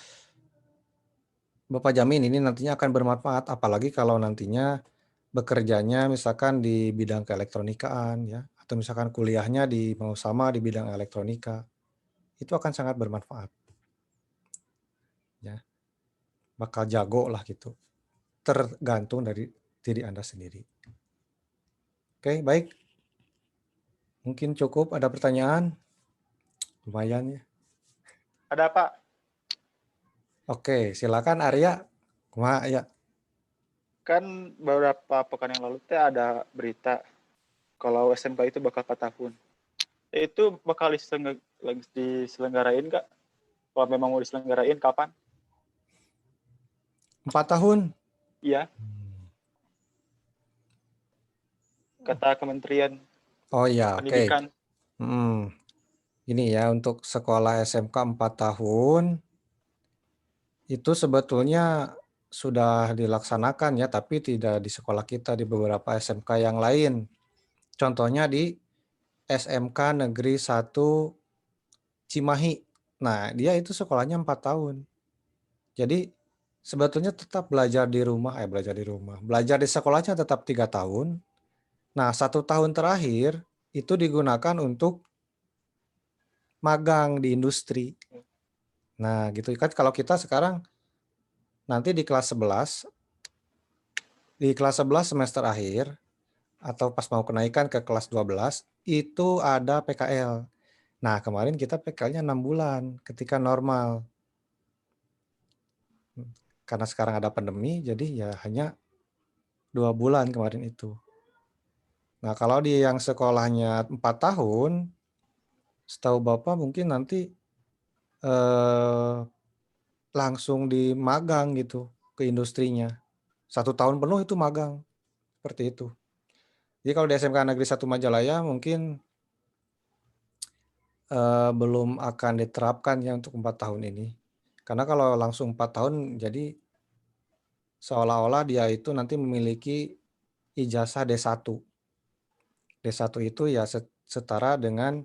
Bapak jamin ini nantinya akan bermanfaat apalagi kalau nantinya bekerjanya misalkan di bidang keelektronikaan ya atau misalkan kuliahnya mau sama di bidang elektronika itu akan sangat bermanfaat ya bakal jago lah gitu tergantung dari diri Anda sendiri. Oke, baik, mungkin cukup. Ada pertanyaan? Lumayan ya. Ada Pak. Oke, silakan Arya. Kumaha ya? Kan beberapa pekan yang lalu ada berita kalau SMK itu bakal 4 tahun. Itu bakal diselenggarain nggak? Kalau memang mau diselenggarain, kapan? 4 tahun? Iya, kata Kementerian Oh iya, oke. Pendidikan. Ini ya untuk sekolah SMK 4 tahun itu sebetulnya sudah dilaksanakan ya, tapi tidak di sekolah kita, di beberapa SMK yang lain. Contohnya di SMK Negeri 1 Cimahi. Nah, dia itu sekolahnya 4 tahun. Jadi sebetulnya tetap belajar di rumah. Belajar di sekolahnya tetap 3 tahun. Nah, 1 tahun terakhir itu digunakan untuk magang di industri. Nah, gitu kan kalau kita sekarang nanti di kelas 11 semester akhir atau pas mau kenaikan ke kelas 12 itu ada PKL. Nah, kemarin kita PKL-nya 6 bulan ketika normal. Karena sekarang ada pandemi, jadi ya hanya 2 bulan kemarin itu. Nah, kalau di yang sekolahnya 4 tahun, setahu Bapak mungkin nanti langsung dimagang gitu ke industrinya. 1 tahun penuh itu magang, seperti itu. Jadi kalau di SMK Negeri 1 Majalaya mungkin belum akan diterapkan ya untuk 4 tahun ini. Karena kalau langsung 4 tahun jadi seolah-olah dia itu nanti memiliki ijazah D1. D1 itu ya setara dengan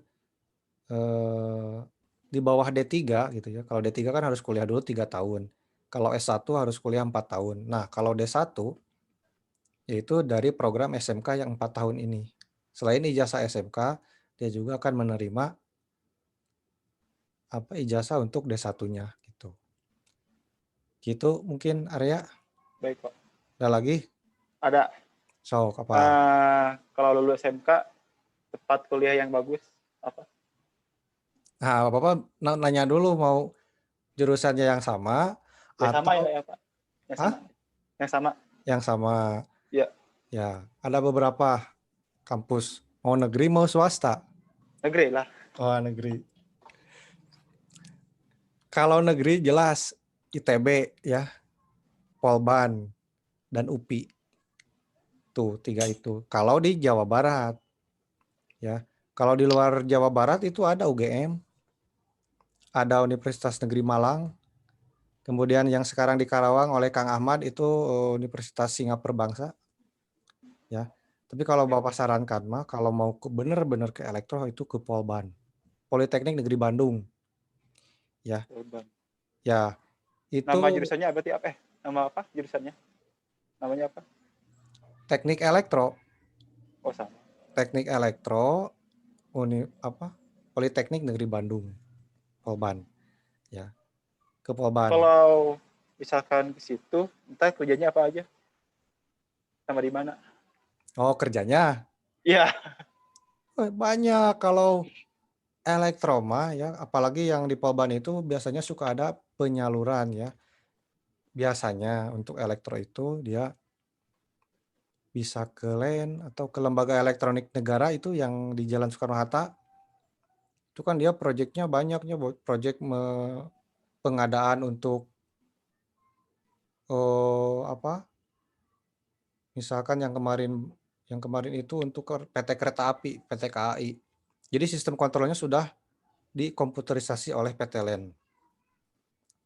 di bawah D3 gitu ya. Kalau D3 kan harus kuliah dulu 3 tahun. Kalau S1 harus kuliah 4 tahun. Nah, kalau D1 yaitu dari program SMK yang 4 tahun ini. Selain ijazah SMK, dia juga akan menerima ijazah untuk D1-nya gitu. Gitu mungkin Arya. Baik, Pak. Ada lagi? Ada. Sok apa? Kalau lulus SMK, tempat kuliah yang bagus apa? Nah, Bapak nanya dulu mau jurusannya yang sama Ya sama atau ya, Pak. Yang sama. Yang sama. yang sama. Ya. Ya, ada beberapa kampus. Mau negeri, mau swasta. Negeri lah. Oh, negeri. Kalau negeri jelas ITB ya, Polban, dan UPI. Tuh, 3 itu. Kalau di Jawa Barat ya. Kalau di luar Jawa Barat itu ada UGM, ada Universitas Negeri Malang, kemudian yang sekarang di Karawang oleh Kang Ahmad itu Universitas Singapura Bangsa. Ya. Tapi kalau Bapak sarankan mah kalau mau benar-benar ke elektro itu ke Polban. Politeknik Negeri Bandung. Ya. Polban. Ya. Itu Nama jurusannya berarti apa? Nama apa jurusannya? Namanya apa? Teknik Elektro. Oh, sama. Teknik Elektro Politeknik Negeri Bandung. Polban. Ya. Ke Polban. Kalau misalkan ke situ, entah kerjanya apa aja? Sama di mana? Oh, kerjanya? Iya. Banyak kalau elektroma ya, apalagi yang di Polban itu biasanya suka ada penyaluran ya. Biasanya untuk elektro itu dia bisa ke LEN atau ke Lembaga Elektronik Negara itu yang di Jalan Soekarno-Hatta. Itu kan dia proyeknya banyaknya, proyek pengadaan untuk misalkan yang kemarin itu untuk PT Kereta Api, PT KAI. Jadi sistem kontrolnya sudah dikomputerisasi oleh PT LEN.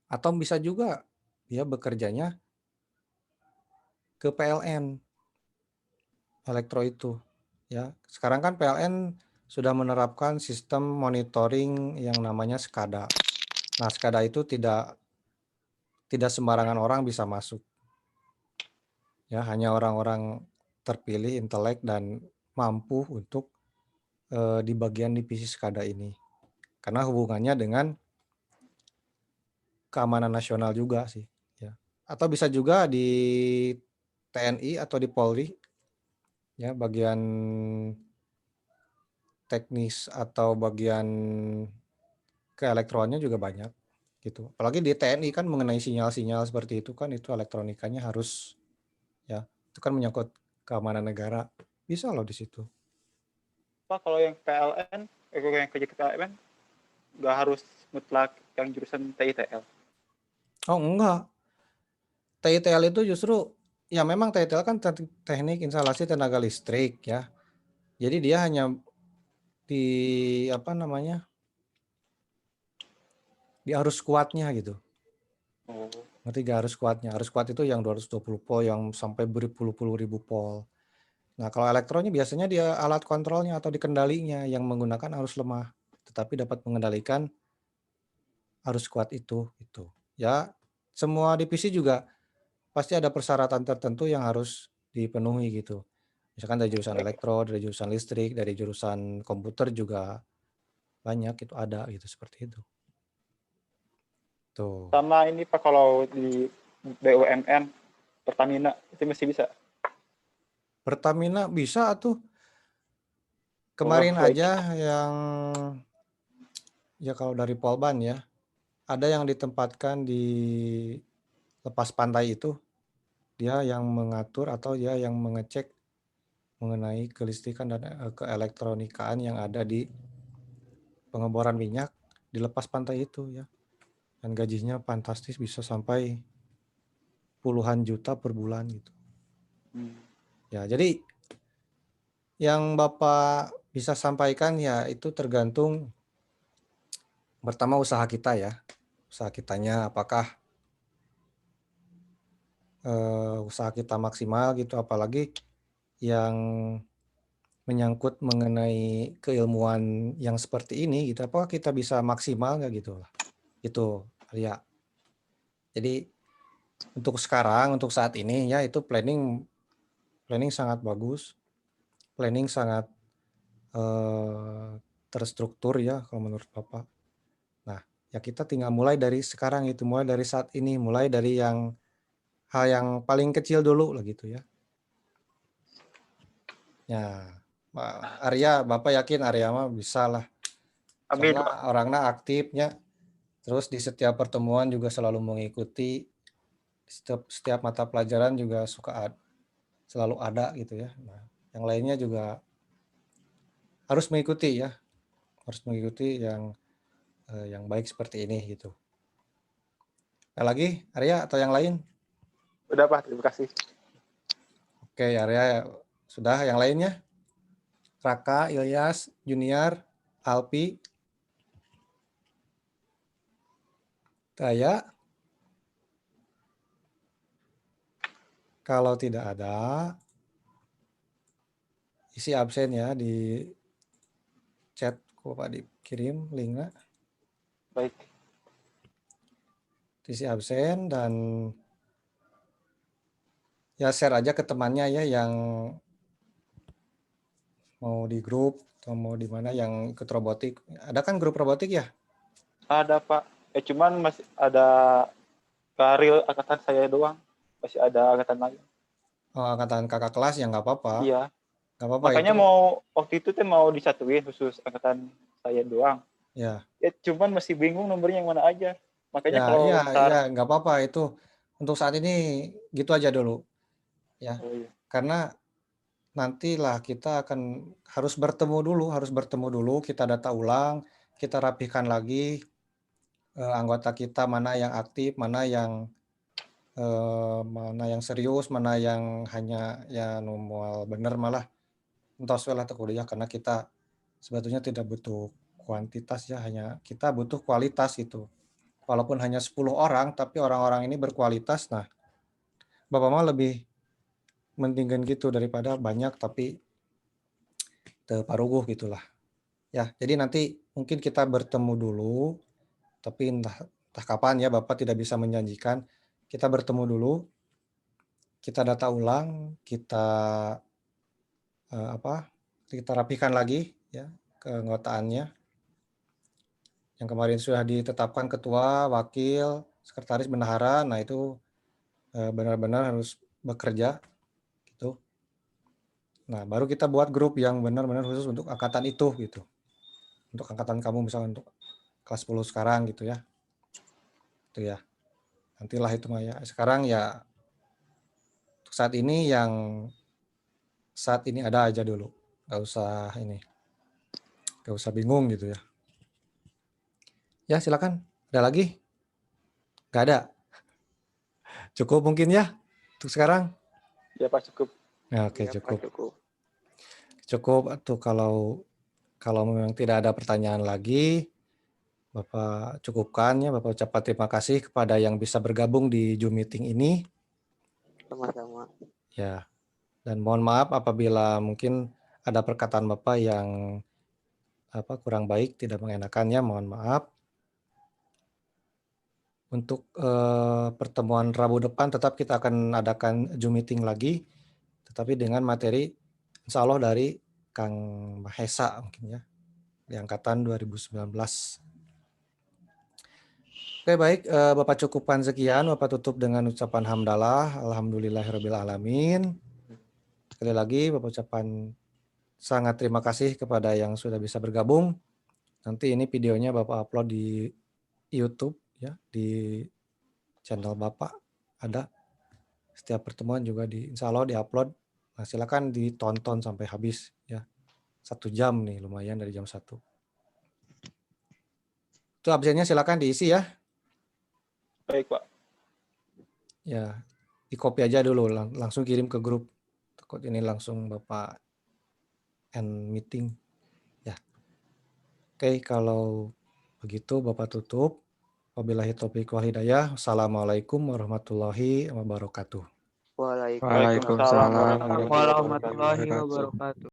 Atau bisa juga dia bekerjanya ke PLN elektro itu ya. Sekarang kan PLN sudah menerapkan sistem monitoring yang namanya SCADA. Nah, SCADA itu tidak sembarangan orang bisa masuk. Ya, hanya orang-orang terpilih, intelek dan mampu untuk di bagian divisi SCADA ini. Karena hubungannya dengan keamanan nasional juga sih ya. Atau bisa juga di TNI atau di Polri ya, bagian teknis atau bagian keelektroniknya juga banyak gitu. Apalagi di TNI kan mengenai sinyal-sinyal seperti itu kan itu elektronikanya harus ya, itu kan menyangkut keamanan negara. Bisa loh di situ. Pak, kalau yang PLN, yang kerja ke PLN, nggak harus mutlak yang jurusan TITL. Oh enggak. TITL itu justru ya memang TITL kan teknik instalasi tenaga listrik ya. Jadi dia hanya di di arus kuatnya gitu. Oh. Ngerti gak arus kuatnya? Arus kuat itu yang 220 volt yang sampai berpuluh-puluh ribu volt. Nah, kalau elektronya biasanya dia alat kontrolnya atau dikendalinya yang menggunakan arus lemah, tetapi dapat mengendalikan arus kuat itu. Ya, semua divisi juga pasti ada persyaratan tertentu yang harus dipenuhi gitu. Misalkan dari jurusan elektro, dari jurusan listrik, dari jurusan komputer juga banyak itu ada gitu, seperti itu. Tuh. Sama ini Pak, kalau di BUMN Pertamina itu masih bisa. Pertamina bisa tuh. Kemarin baik. aja yang ya kalau dari Polban ya, ada yang ditempatkan di lepas pantai itu, dia yang mengatur atau dia yang mengecek mengenai kelistrikan dan keelektronikaan yang ada di pengeboran minyak di lepas pantai itu ya. Dan gajinya fantastis, bisa sampai puluhan juta per bulan gitu. Ya, jadi yang Bapak bisa sampaikan ya itu tergantung pertama usaha kita ya. Usaha kitanya apakah usaha kita maksimal gitu, apalagi yang menyangkut mengenai keilmuan yang seperti ini gitu, apakah kita bisa maksimal nggak gitu lah. Itu ya. Jadi untuk sekarang, untuk saat ini ya itu planning sangat bagus, planning sangat terstruktur ya kalau menurut Bapak. Nah, ya kita tinggal mulai dari sekarang itu, mulai dari saat ini, mulai dari yang hal yang paling kecil dulu lah gitu ya. Ya, Arya, Bapak yakin Arya mah bisa lah. Amin, Soalnya Pak. orangnya aktifnya, terus di setiap pertemuan juga selalu mengikuti, setiap mata pelajaran juga selalu ada gitu ya. Nah, yang lainnya juga harus mengikuti ya, harus mengikuti yang baik seperti ini gitu. Ada lagi Arya atau yang lain? Udah Pak, terima kasih. Oke Arya, sudah. Yang lainnya? Raka, Ilyas, Junior, Alpi, Taya. Kalau tidak ada, isi absen ya di chat, kok Pak dikirim linknya. Baik. Isi absen dan ya share aja ke temannya ya yang mau di grup atau mau di mana yang ikut robotik. Ada kan grup robotik ya? Ada Pak. Cuman masih ada karil angkatan saya doang. Masih ada angkatan lain. Oh, angkatan kakak kelas ya nggak apa-apa. Iya. Nggak apa-apa Makanya itu. mau waktu itu mau disatuin khusus angkatan saya doang. Ya. Cuman masih bingung nomornya yang mana aja. Makanya Ya, kalau ntar nggak apa-apa itu. Untuk saat ini gitu aja dulu. Ya. iya. Karena nantilah kita akan harus bertemu dulu, kita data ulang, kita rapihkan lagi anggota kita mana yang aktif, mana yang serius, mana yang hanya ya normal bener malah entos we lah teu kuliah, karena kita sebetulnya tidak butuh kuantitas ya, hanya kita butuh kualitas gitu. Walaupun hanya 10 orang tapi orang-orang ini berkualitas. Nah, Bapak mah lebih mendingan gitu daripada banyak tapi teu paruguh gitulah. Ya, jadi nanti mungkin kita bertemu dulu, tapi entah kapan ya Bapak tidak bisa menjanjikan. Kita bertemu dulu, kita data ulang, kita kita rapihkan lagi ya keanggotaannya. Yang kemarin sudah ditetapkan ketua, wakil, sekretaris, bendahara, nah itu benar-benar harus bekerja gitu. Nah, baru kita buat grup yang benar-benar khusus untuk angkatan itu gitu. Untuk angkatan kamu misalnya untuk kelas 10 sekarang gitu ya. Itu ya. Nantilah itu mah ya. Sekarang ya untuk saat ini ada aja dulu. Gak usah bingung gitu ya. Ya silakan. Ada lagi? Gak ada. Cukup mungkin ya untuk sekarang. Ya Pak, cukup. Ya, oke, Iya, Pak, cukup. cukup. Cukup tuh kalau memang tidak ada pertanyaan lagi, Bapak cukupkan ya. Bapak ucapkan terima kasih kepada yang bisa bergabung di Zoom meeting ini. Sama-sama. Ya. Dan mohon maaf apabila mungkin ada perkataan Bapak yang kurang baik, tidak mengenakannya, mohon maaf. Untuk pertemuan Rabu depan tetap kita akan adakan Zoom meeting lagi, tetapi dengan materi Insya Allah dari Kang Mahesa mungkin ya, di angkatan 2019. Oke baik, Bapak cukupkan sekian, Bapak tutup dengan ucapan hamdalah, alhamdulillahirabbil alamin. Sekali lagi Bapak ucapan sangat terima kasih kepada yang sudah bisa bergabung. Nanti ini videonya Bapak upload di YouTube ya, di channel Bapak ada. Setiap pertemuan juga insya Allah diupload. Nah, silakan ditonton sampai habis ya. 1 jam nih, lumayan dari jam 1. Itu absennya silakan diisi ya. Baik, Pak. Ya, di copy aja dulu, langsung kirim ke grup. Takut ini langsung Bapak end meeting ya. Oke, kalau begitu Bapak tutup. Wabillahi taufiq wal hidayah. Assalamualaikum warahmatullahi wabarakatuh. Waalaikumsalam Waalaikumsalam Waalaikumsalam warahmatullahi wabarakatuh. warahmatullahi warahmatullahi wabarakatuh. wabarakatuh.